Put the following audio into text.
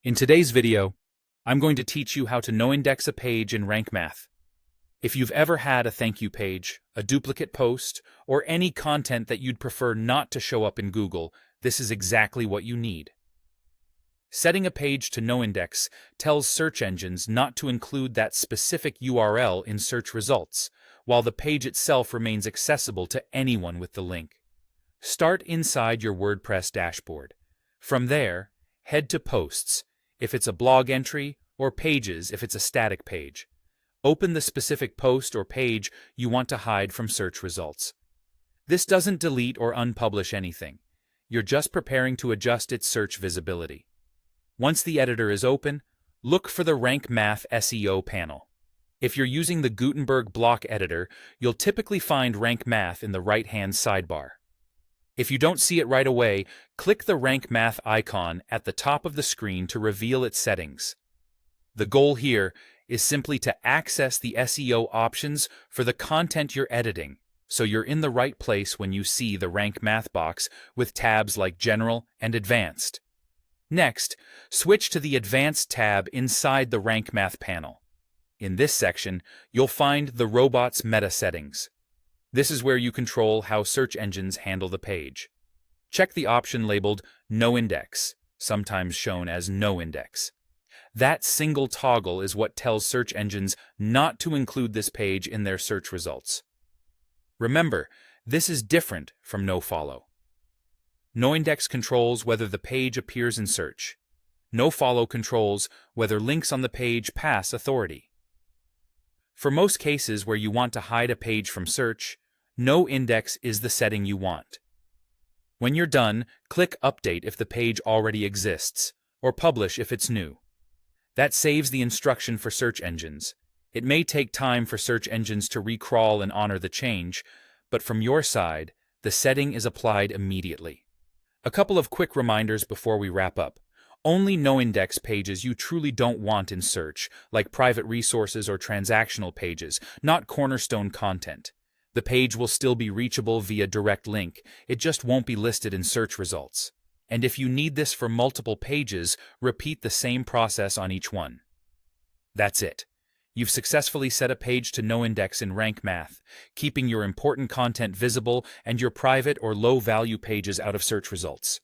In today's video, I'm going to teach you how to noindex a page in Rank Math. If you've ever had a thank you page, a duplicate post, or any content that you'd prefer not to show up in Google, this is exactly what you need. Setting a page to noindex tells search engines not to include that specific URL in search results, while the page itself remains accessible to anyone with the link. Start inside your WordPress dashboard. From there, head to Posts, if it's a blog entry, or Pages if it's a static page. Open the specific post or page you want to hide from search results. This doesn't delete or unpublish anything. You're just preparing to adjust its search visibility. Once the editor is open, look for the Rank Math SEO panel. If you're using the Gutenberg block editor, you'll typically find Rank Math in the right-hand sidebar. If you don't see it right away, click the Rank Math icon at the top of the screen to reveal its settings. The goal here is simply to access the SEO options for the content you're editing, so you're in the right place when you see the Rank Math box with tabs like General and Advanced. Next, switch to the Advanced tab inside the Rank Math panel. In this section, you'll find the Robots meta settings. This is where you control how search engines handle the page. Check the option labeled Noindex, sometimes shown as Noindex. That single toggle is what tells search engines not to include this page in their search results. Remember, this is different from nofollow. Noindex controls whether the page appears in search. Nofollow controls whether links on the page pass authority. For most cases where you want to hide a page from search, Noindex is the setting you want. When you're done, click Update if the page already exists, or Publish if it's new. That saves the instruction for search engines. It may take time for search engines to recrawl and honor the change, but from your side, the setting is applied immediately. A couple of quick reminders before we wrap up. Only Noindex pages you truly don't want in search, like private resources or transactional pages, not cornerstone content. The page will still be reachable via direct link, it just won't be listed in search results. And if you need this for multiple pages, repeat the same process on each one. That's it. You've successfully set a page to noindex in Rank Math, keeping your important content visible and your private or low-value pages out of search results.